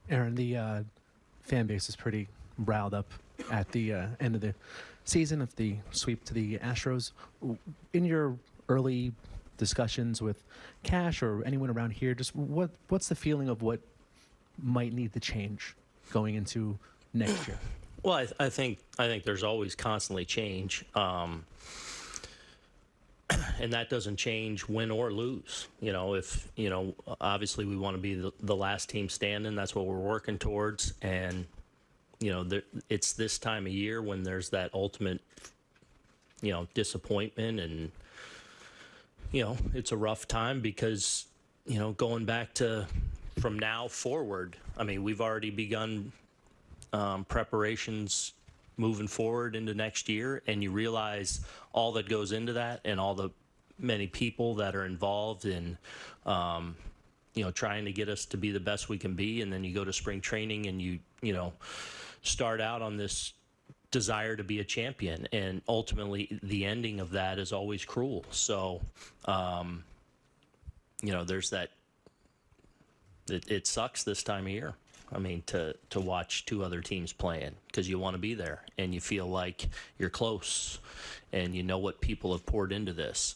Aaron, the fan base is pretty riled up at the end of the season of the sweep to the Astros. In your early discussions with Cash or anyone around here, just what's the feeling of what might need to change going into next year? Well, I think there's always constantly change, and that doesn't change win or lose. If obviously we want to be the last team standing. That's what we're working towards, and it's this time of year when there's that ultimate disappointment, and it's a rough time because going back to from now forward. I mean, we've already begun preparations moving forward into next year, and you realize all that goes into that and all the many people that are involved in trying to get us to be the best we can be. And then you go to spring training and you start out on this desire to be a champion, and ultimately the ending of that is always cruel. So there's that. It sucks this time of year. I mean, to watch two other teams playing, because you want to be there and you feel like you're close and you know what people have poured into this.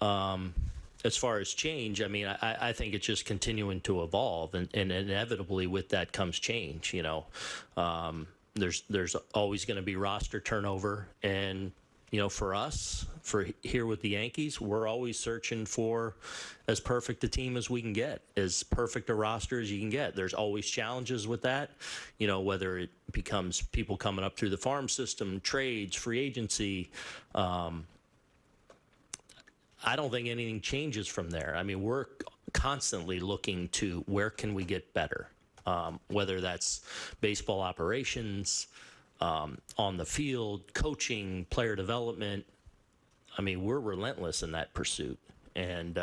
As far as change, I mean, I think it's just continuing to evolve, and inevitably with that comes change. There's always going to be roster turnover, and for us, for here with the Yankees, we're always searching for as perfect a team as we can get, as perfect a roster as you can get. There's always challenges with that, whether it becomes people coming up through the farm system, trades, free agency. I don't think anything changes from there. I mean, we're constantly looking to where can we get better, whether that's baseball operations, on the field, coaching, player development. I mean, we're relentless in that pursuit. And,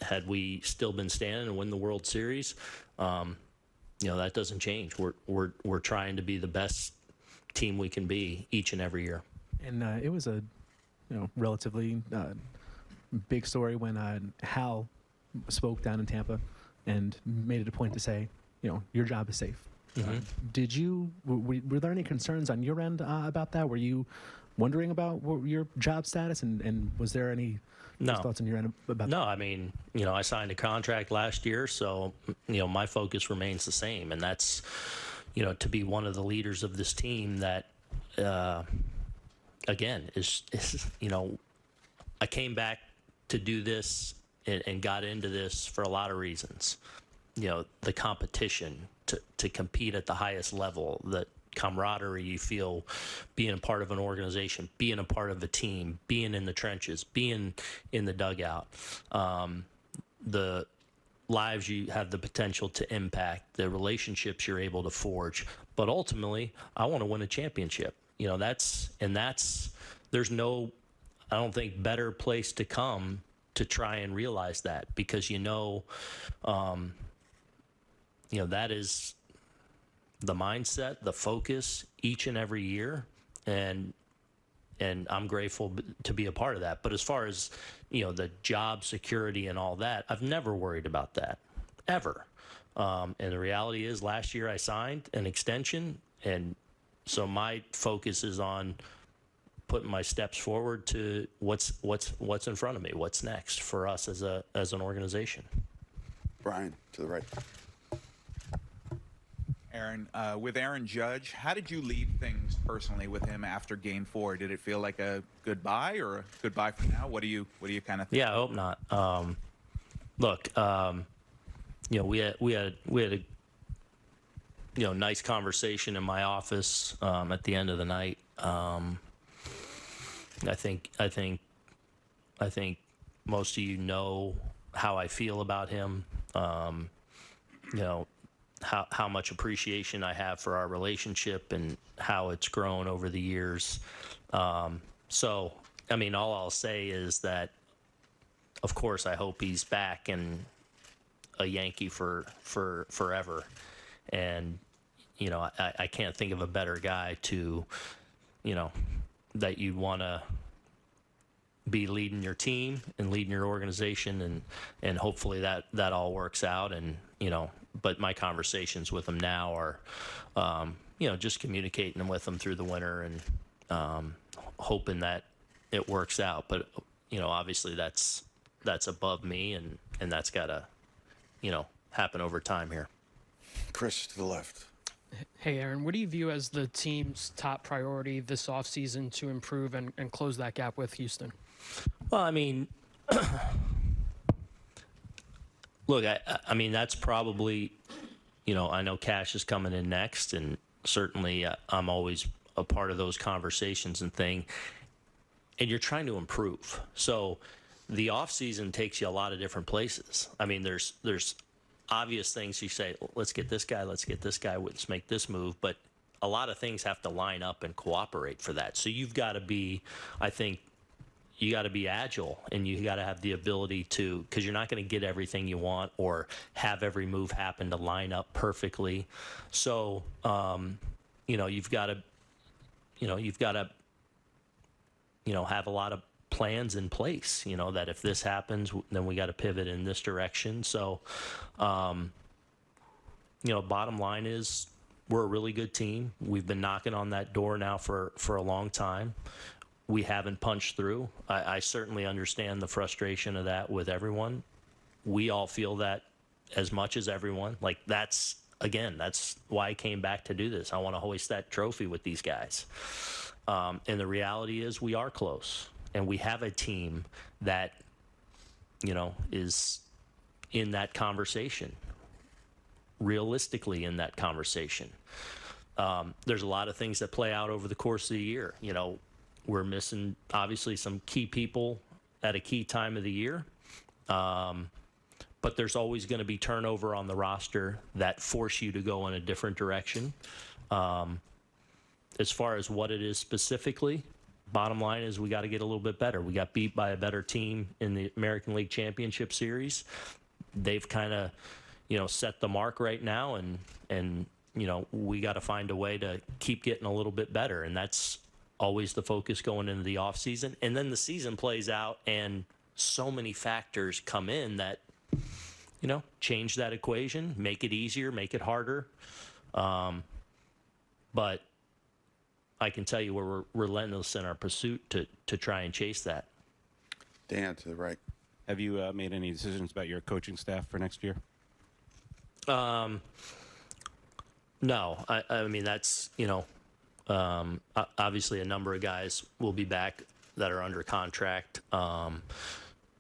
had we still been standing and win the World Series, that doesn't change. We're trying to be the best team we can be each and every year. And it was a relatively big story when Hal spoke down in Tampa and made it a point to say, your job is safe. Mm-hmm. Were there any concerns on your end about that? Were you wondering about your job status, and was there any thoughts on your end about that? No, I mean, I signed a contract last year, so, my focus remains the same, and that's, to be one of the leaders of this team that, again, is I came back to do this and got into this for a lot of reasons. The competition, to compete at the highest level, the camaraderie you feel being a part of an organization, being a part of a team, being in the trenches, being in the dugout, the lives you have the potential to impact, the relationships you're able to forge. But ultimately, I want to win a championship. There's no, I don't think, better place to come to try and realize that, because that is the mindset, the focus each and every year, and I'm grateful to be a part of that. But as far as the job security and all that, I've never worried about that, ever. And the reality is, last year I signed an extension, and so my focus is on putting my steps forward to what's in front of me, what's next for us as an organization. Brian, to the right. Aaron, with Aaron Judge, how did you leave things personally with him after Game 4? Did it feel like a goodbye or a goodbye for now? What do you kind of think? Yeah, I hope not. Look, we had a nice conversation in my office at the end of the night. I think most of you know how I feel about him. How much appreciation I have for our relationship and how it's grown over the years. So, I mean, all I'll say is that, of course, I hope he's back and a Yankee for forever. And, I can't think of a better guy to, that you'd want to be leading your team and leading your organization, and hopefully that all works out. And but my conversations with him now are just communicating with him through the winter and hoping that it works out. But obviously that's above me, and that's got to happen over time here. Chris to the left. Hey, Aaron, what do you view as the team's top priority this offseason to improve and close that gap with Houston? Well, I mean, look, I mean, that's probably, I know Cash is coming in next, and certainly I'm always a part of those conversations and thing. And you're trying to improve. So the offseason takes you a lot of different places. I mean, there's obvious things you say, let's get this guy, let's make this move. But a lot of things have to line up and cooperate for that. So you've got to be, I think, you got to be agile, and you got to have the ability to, because you're not going to get everything you want or have every move happen to line up perfectly. So, you've got to have a lot of plans in place, that if this happens, then we got to pivot in this direction. So, bottom line is we're a really good team. We've been knocking on that door now for a long time. We haven't punched through. I certainly understand the frustration of that with everyone. We all feel that as much as everyone. Like, that's why I came back to do this. I want to hoist that trophy with these guys. And the reality is we are close. And we have a team that, is in that conversation, realistically in that conversation. There's a lot of things that play out over the course of the year. We're missing, obviously, some key people at a key time of the year. But there's always going to be turnover on the roster that force you to go in a different direction. As far as what it is specifically, bottom line is we got to get a little bit better. We got beat by a better team in the American League Championship Series. They've kind of, set the mark right now, and we got to find a way to keep getting a little bit better, and that's always the focus going into the offseason. And then the season plays out, and so many factors come in that, change that equation, make it easier, make it harder. But I can tell you we're relentless in our pursuit to try and chase that. Dan to the right. Have you made any decisions about your coaching staff for next year? No. I mean, that's, obviously a number of guys will be back that are under contract. A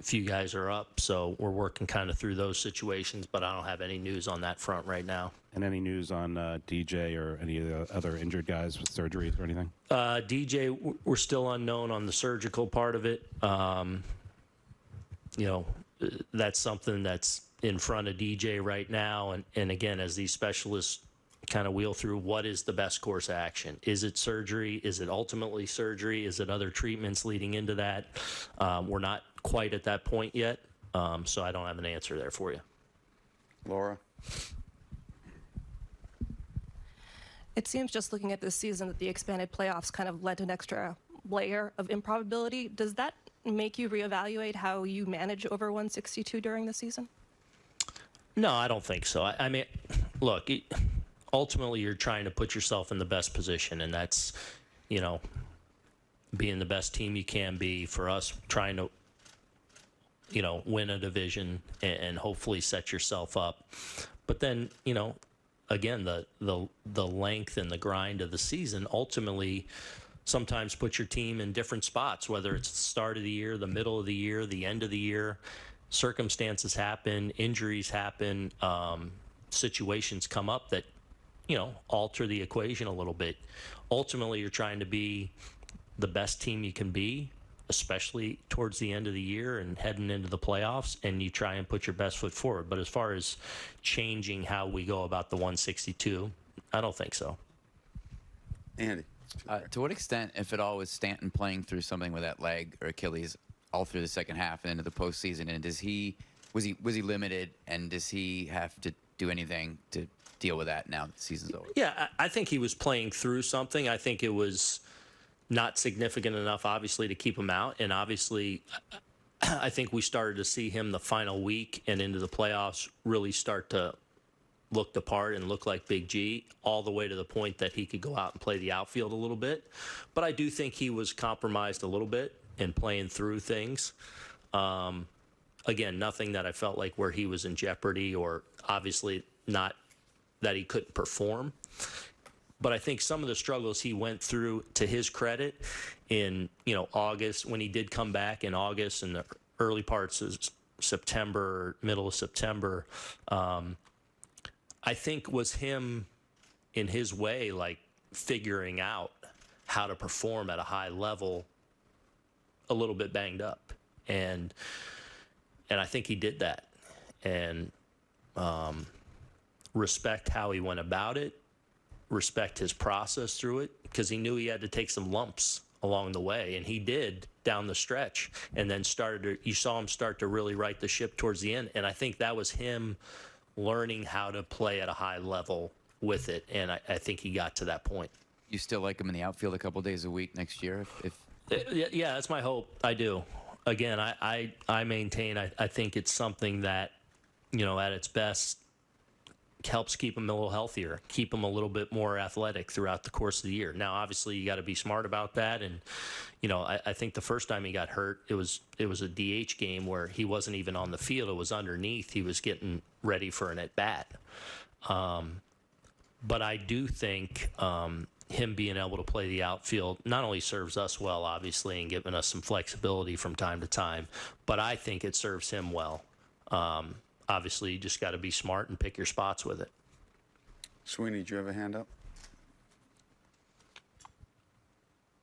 few guys are up, so we're working kind of through those situations, but I don't have any news on that front right now. And any news on DJ or any of the other injured guys with surgeries or anything? DJ, we're still unknown on the surgical part of it. That's something that's in front of DJ right now. And again, as these specialists kind of wheel through, what is the best course of action? Is it surgery? Is it ultimately surgery? Is it other treatments leading into that? We're not quite at that point yet, so I don't have an answer there for you. Laura. It seems, just looking at this season, that the expanded playoffs kind of led to an extra layer of improbability. Does that make you reevaluate how you manage over 162 during the season? No, I don't think so. I mean, look, ultimately you're trying to put yourself in the best position, and that's, being the best team you can be. For us, trying to, win a division and hopefully set yourself up. But then, again, the length and the grind of the season ultimately sometimes put your team in different spots, whether it's the start of the year, the middle of the year, the end of the year. Circumstances happen, injuries happen, situations come up that, alter the equation a little bit. Ultimately, you're trying to be the best team you can be, especially towards the end of the year and heading into the playoffs, and you try and put your best foot forward. But as far as changing how we go about the 162, I don't think so. Andy. To what extent, if at all, was Stanton playing through something with that leg or Achilles all through the second half and into the postseason? And was he limited, and does he have to do anything to deal with that now that the season's over? Yeah, I think he was playing through something. I think it was not significant enough, obviously, to keep him out. And obviously, I think we started to see him the final week and into the playoffs really start to look the part and look like Big G, all the way to the point that he could go out and play the outfield a little bit. But I do think he was compromised a little bit in playing through things. Again, nothing that I felt like where he was in jeopardy, or obviously not that he couldn't perform. But I think some of the struggles he went through, to his credit, in August, when he did come back in August and the early parts of September, middle of September, I think was him in his way, like figuring out how to perform at a high level, a little bit banged up, and I think he did that, and respect how he went about it, respect his process through it, because he knew he had to take some lumps along the way, and he did down the stretch, and then you saw him start to really right the ship towards the end, and I think that was him learning how to play at a high level with it, and I think he got to that point. You still like him in the outfield a couple days a week next year? If Yeah, that's my hope. I do. Again, I maintain, I think it's something that, at its best, helps keep him a little healthier, keep him a little bit more athletic throughout the course of the year. Now, obviously, you got to be smart about that. And, I think the first time he got hurt, it was a DH game where he wasn't even on the field. It was underneath. He was getting ready for an at-bat. But I do think him being able to play the outfield not only serves us well, obviously, and giving us some flexibility from time to time, but I think it serves him well. Obviously, you just got to be smart and pick your spots with it. Sweeney, do you have a hand up?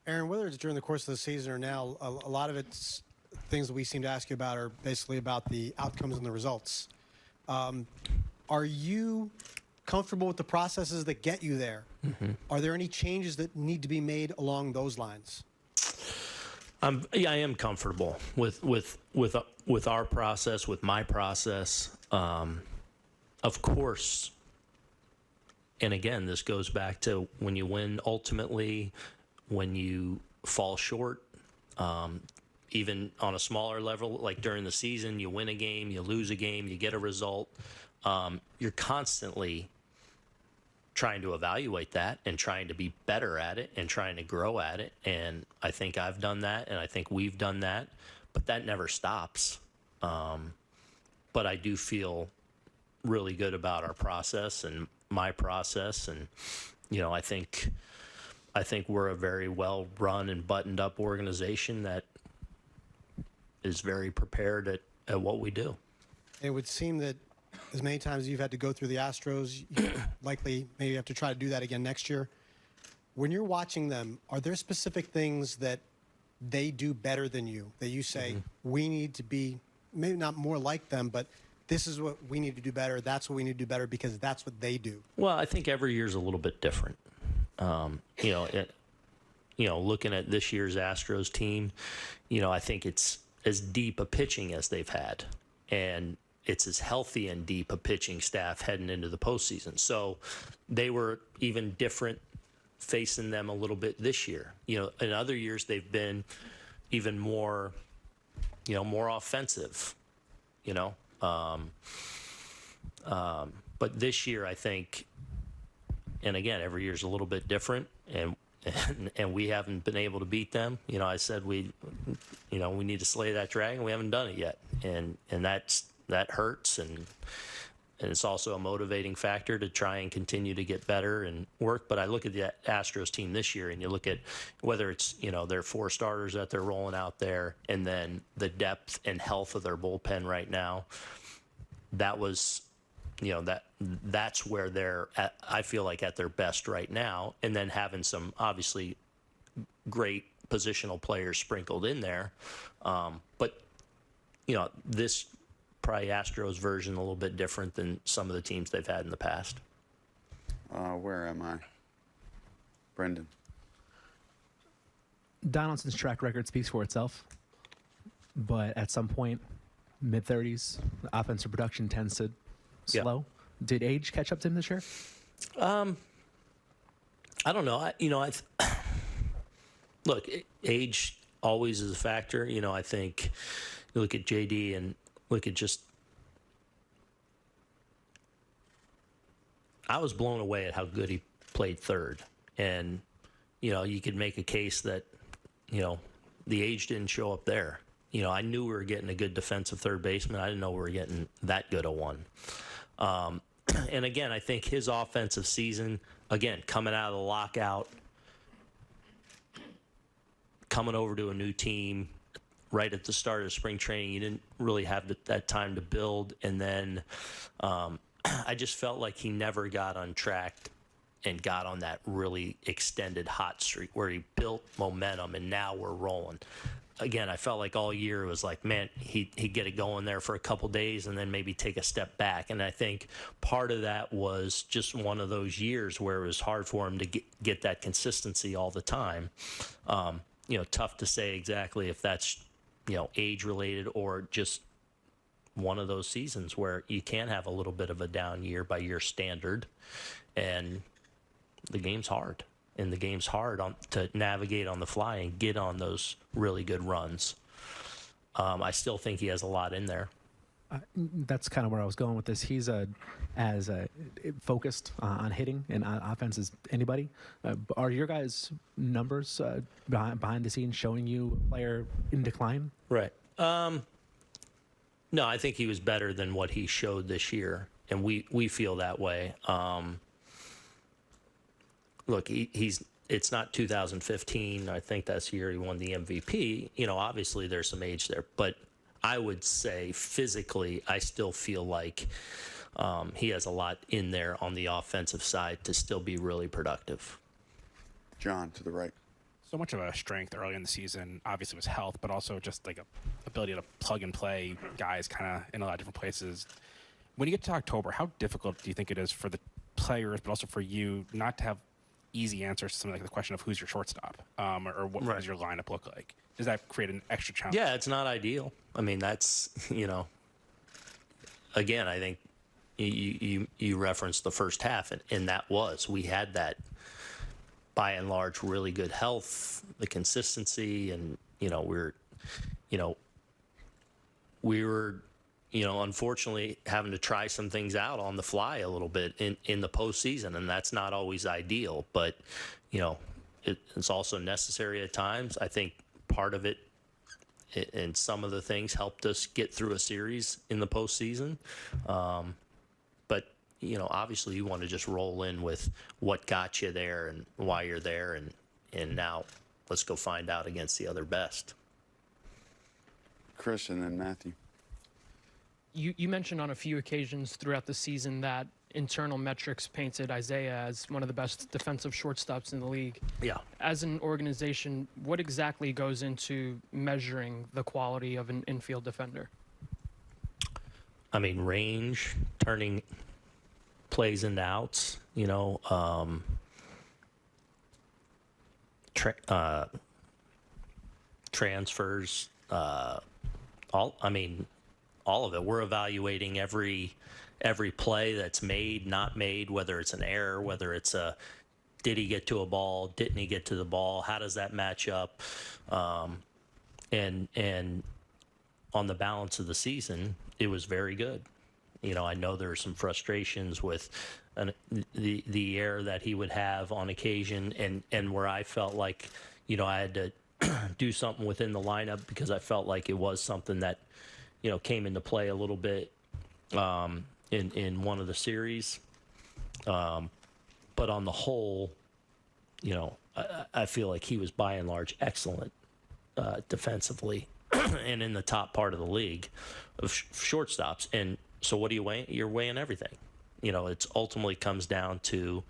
Aaron, whether it's during the course of the season or now, a lot of it's things that we seem to ask you about are basically about the outcomes and the results. Are you comfortable with the processes that get you there? Mm-hmm. Are there any changes that need to be made along those lines? Yeah, I am comfortable with our process, with my process. Of course, and again, this goes back to when you win ultimately, when you fall short, even on a smaller level, like during the season, you win a game, you lose a game, you get a result. You're constantly trying to evaluate that and trying to be better at it and trying to grow at it. And I think I've done that, and I think we've done that, but that never stops. But I do feel really good about our process and my process. And, I think we're a very well run and buttoned up organization that is very prepared at what we do. It would seem that as many times as you've had to go through the Astros, you likely maybe have to try to do that again next year. When you're watching them, are there specific things that they do better than you, that you say, we need to be maybe not more like them, but this is what we need to do better, that's what we need to do better because that's what they do? Well, I think every year is a little bit different. Looking at this year's Astros team, I think it's as deep a pitching as they've had. And it's as healthy and deep a pitching staff heading into the postseason. So they were even different facing them a little bit this year. In other years, they've been even more, more offensive, But this year, I think, and again, every year's a little bit different, and we haven't been able to beat them. I said we need to slay that dragon. We haven't done it yet, and that hurts, and it's also a motivating factor to try and continue to get better and work. But I look at the Astros team this year, and you look at whether it's their 4 starters that they're rolling out there, and then the depth and health of their bullpen right now. That was, that's where they're at, I feel like at their best right now, and then having some obviously great positional players sprinkled in there, but this. Probably Astros version a little bit different than some of the teams they've had in the past. Where am I? Brendan. Donaldson's track record speaks for itself, but at some point, mid-30s, offensive production tends to slow. Yeah. Did age catch up to him this year? I don't know. look, age always is a factor. You know, I think you look at JD and look at just. I was blown away at how good he played third. And, you know, you could make a case that, you know, the age didn't show up there. You know, I knew we were getting a good defensive third baseman. I didn't know we were getting that good a one. And again, I think his offensive season, again, coming out of the lockout, coming over to a new team right at the start of spring training, you didn't really have that time to build. And then I just felt like he never got on track and got on that really extended hot streak where he built momentum, and now we're rolling. Again, I felt like all year it was like, man, he'd get it going there for a couple days and then maybe take a step back. And I think part of that was just one of those years where it was hard for him to get that consistency all the time. You know, tough to say exactly if that's, you know, age related or just one of those seasons where you can have a little bit of a down year by your standard, and the game's hard. And the game's hard to navigate on the fly and get on those really good runs. I still think he has a lot in there. That's kind of where I was going with this. He's as focused on hitting and on offense as anybody. Are your guys' numbers behind the scenes showing you a player in decline? Right. No, I think he was better than what he showed this year, and we feel that way. Look, it's not 2015. I think that's the year he won the MVP. You know, obviously there's some age there, but I would say physically, I still feel like he has a lot in there on the offensive side to still be really productive. John, to the right. So much of a strength early in the season obviously was health, but also just like a ability to plug and play guys kind of in a lot of different places. When you get to October, how difficult do you think it is for the players, but also for you not to have easy answers to something like the question of who's your shortstop, or what does your lineup look like? Does that create an extra challenge? Yeah, it's not ideal. I mean, that's, you know, again, I think you referenced the first half, and that we had that by and large really good health, the consistency, and we were unfortunately having to try some things out on the fly a little bit in the postseason, and that's not always ideal, but it's also necessary at times. I think part of it and some of the things helped us get through a series in the postseason. But obviously you want to just roll in with what got you there and why you're there, and now let's go find out against the other best. Chris and then Matthew. You mentioned on a few occasions throughout the season that internal metrics painted Isaiah as one of the best defensive shortstops in the league. Yeah. As an organization, what exactly goes into measuring the quality of an infield defender? I mean, range, turning plays into outs, transfers, all of it. We're evaluating every play that's made, not made, whether it's an error, whether it's did he get to a ball, didn't he get to the ball, how does that match up? And on the balance of the season, it was very good. I know there are some frustrations with the error that he would have on occasion, and where I felt like, I had to do something within the lineup because I felt like it was something that, came into play a little bit in one of the series. But on the whole, I feel like he was by and large excellent defensively and in the top part of the league of shortstops. And so what are you weighing? You're weighing everything. It's ultimately comes down to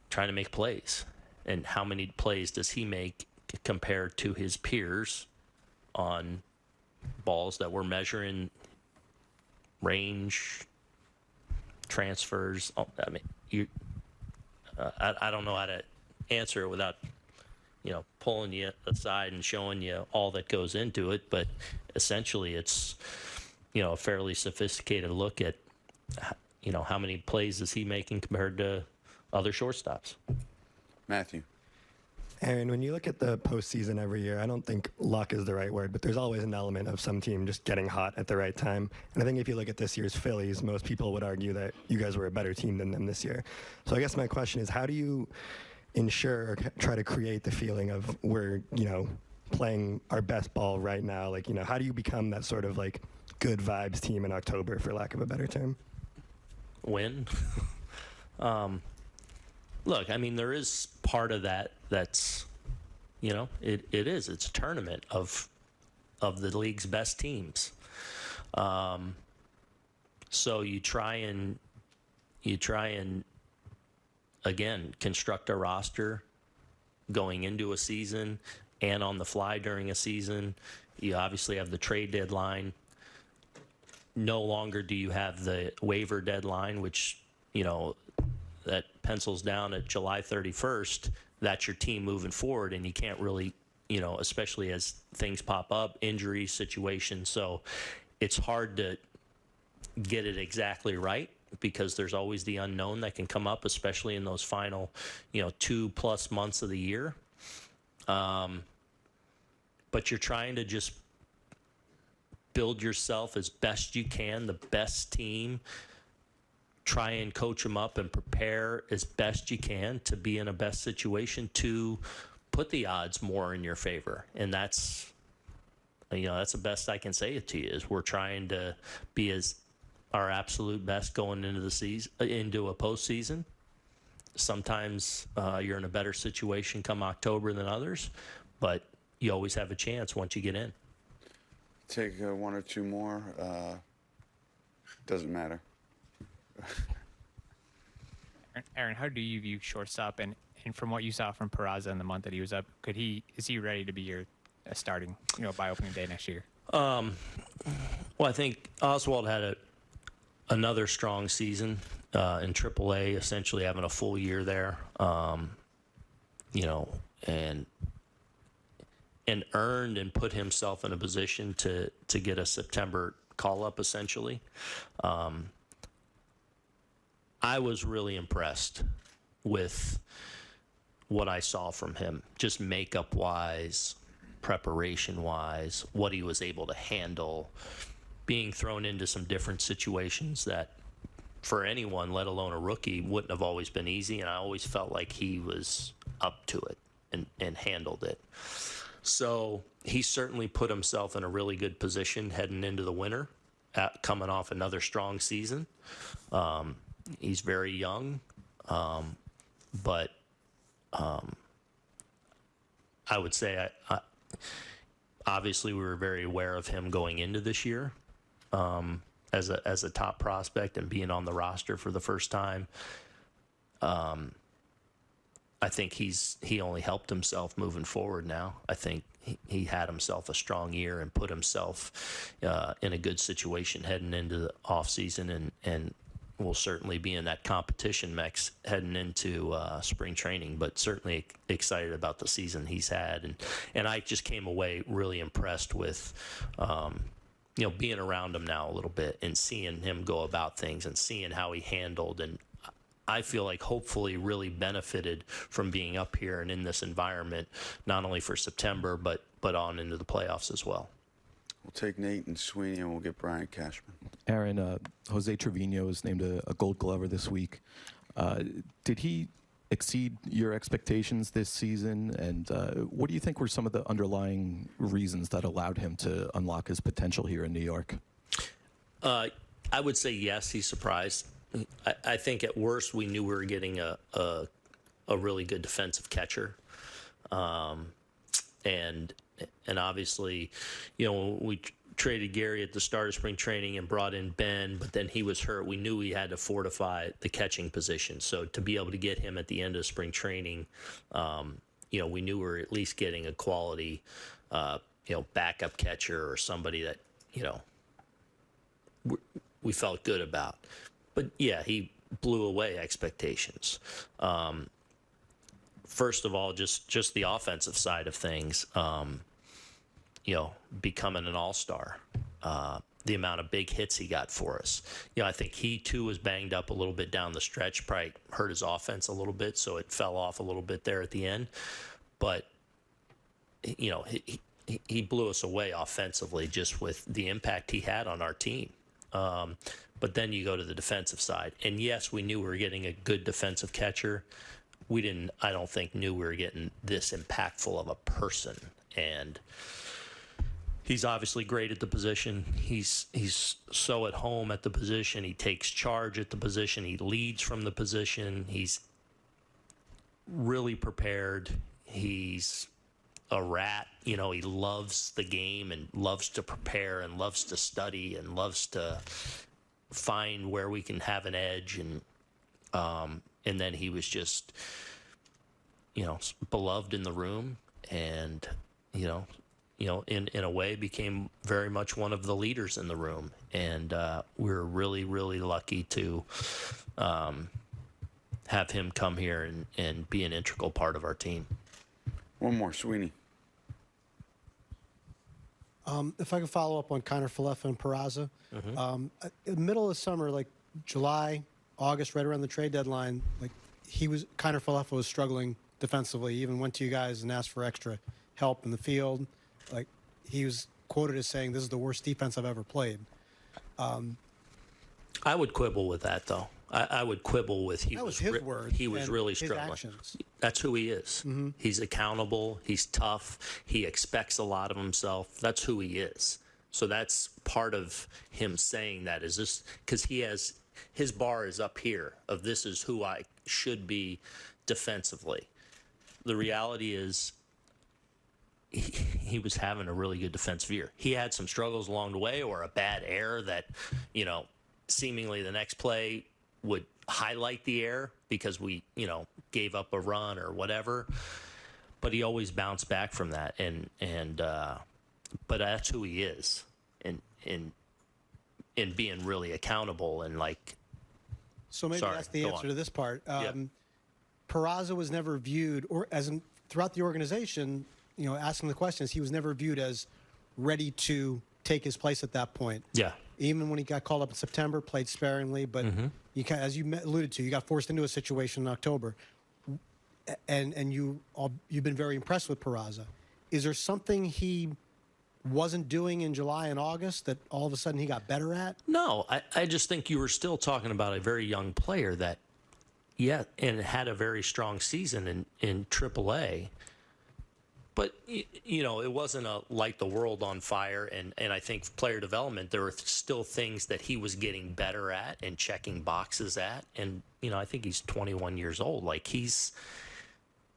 trying to make plays. And how many plays does he make compared to his peers on balls that we're measuring, range, transfers? I don't know how to answer it without, pulling you aside and showing you all that goes into it. But essentially it's, a fairly sophisticated look at, how many plays is he making compared to other shortstops? Matthew. Aaron, when you look at the postseason every year, I don't think luck is the right word, but there's always an element of some team just getting hot at the right time. And I think if you look at this year's Phillies, most people would argue that you guys were a better team than them this year. So I guess my question is, how do you ensure or try to create the feeling of we're, playing our best ball right now? Like, how do you become that sort of like good vibes team in October, for lack of a better term? Win. Look, I mean, there is part of that that's, it is. It's a tournament of the league's best teams. So you try and again construct a roster going into a season and on the fly during a season. You obviously have the trade deadline. No longer do you have the waiver deadline, which, that pencils down at July 31st. That's your team moving forward, and you can't really, especially as things pop up, injuries, situations. So it's hard to get it exactly right because there's always the unknown that can come up, especially in those final, 2+ months of the year. But you're trying to just build yourself as best you can, the best team. Try and coach them up and prepare as best you can to be in a best situation to put the odds more in your favor. And that's the best I can say it to you is we're trying to be as our absolute best going into the season, into a postseason. Sometimes you're in a better situation come October than others, but you always have a chance once you get in. Take one or two more. Doesn't matter. Aaron, how do you view shortstop? And from what you saw from Peraza in the month that he was up, is he ready to be your starting, by opening day next year? Well, I think Oswald had another strong season in AAA, essentially having a full year there. And earned and put himself in a position to get a September call-up, essentially. I was really impressed with what I saw from him, just makeup-wise, preparation-wise, what he was able to handle, being thrown into some different situations that for anyone, let alone a rookie, wouldn't have always been easy, and I always felt like he was up to it and handled it. So he certainly put himself in a really good position heading into the winter, coming off another strong season. He's very young, but I would say obviously we were very aware of him going into this year as a top prospect and being on the roster for the first time. I think he only helped himself moving forward now. I think he had himself a strong year and put himself in a good situation heading into the offseason and will certainly be in that competition mix heading into spring training, but certainly excited about the season he's had. And I just came away really impressed with, being around him now a little bit and seeing him go about things and seeing how he handled. And I feel like hopefully really benefited from being up here and in this environment, not only for September, but on into the playoffs as well. We'll take Nate and Sweeney, and we'll get Brian Cashman. Aaron, Jose Trevino was named a Gold Glover this week. Did he exceed your expectations this season? And what do you think were some of the underlying reasons that allowed him to unlock his potential here in New York? I would say yes, he surprised. I think at worst we knew we were getting a really good defensive catcher. And obviously, we traded Gary at the start of spring training and brought in Ben, but then he was hurt. We knew we had to fortify the catching position. So to be able to get him at the end of spring training, we knew we were at least getting a quality, backup catcher or somebody that, we felt good about. But yeah, he blew away expectations. First of all, just the offensive side of things, becoming an all-star. the amount of big hits he got for us. I think he too was banged up a little bit down the stretch, probably hurt his offense a little bit, so it fell off a little bit there at the end. But he blew us away offensively just with the impact he had on our team. But then you go to the defensive side, and yes, we knew we were getting a good defensive catcher. I don't think knew we were getting this impactful of a person. And he's obviously great at the position. He's so at home at the position. He takes charge at the position. He leads from the position. He's really prepared. He's a rat. He loves the game and loves to prepare and loves to study and loves to find where we can have an edge. And then he was just, beloved in the room, and in a way became very much one of the leaders in the room. And we're really, really lucky to have him come here and be an integral part of our team. One more, Sweeney. If I could follow up on Connor Falefa and Peraza. In the middle of the summer, like July, August, right around the trade deadline, like Connor Falefa was struggling defensively. He even went to you guys and asked for extra help in the field. Like, he was quoted as saying, "This is the worst defense I've ever played." I would quibble with that, though. I would quibble with that was his words. He was and really his struggling. actions. That's who he is. He's accountable. He's tough. He expects a lot of himself. That's who he is. So that's part of him saying that, is this because his bar is up here of this is who I should be defensively. The reality is he was having a really good defensive year. He had some struggles along the way, or a bad error that, seemingly the next play would highlight the error because we, gave up a run or whatever. But he always bounced back from that, but that's who he is, in being really accountable and like. So maybe Sorry, that's the go answer on. to this part. Yeah. Peraza was never viewed, or throughout the organization, asking the questions, he was never viewed as ready to take his place at that point. Yeah. Even when he got called up in September, played sparingly, but as you alluded to, you got forced into a situation in October, and you've been very impressed with Peraza. Is there something he wasn't doing in July and August that all of a sudden he got better at? No, I just think you were still talking about a very young player that, and had a very strong season in AAA. But, it wasn't a light the world on fire. And I think player development, there were still things that he was getting better at and checking boxes at. And, I think he's 21 years old. Like,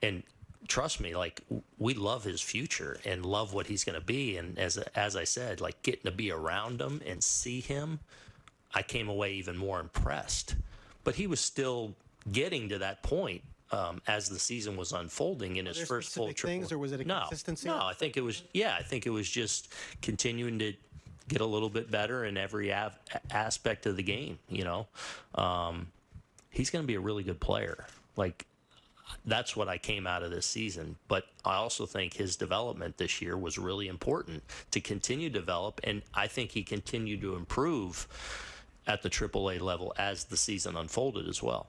and trust me, like, we love his future and love what he's going to be. And as I said, like, getting to be around him and see him, I came away even more impressed. But he was still getting to that point as the season was unfolding in his first full triple. Things, or was it a consistency? No, I think it was just continuing to get a little bit better in every aspect of the game. He's going to be a really good player. Like, that's what I came out of this season. But I also think his development this year was really important to continue to develop, and I think he continued to improve at the AAA level as the season unfolded as well.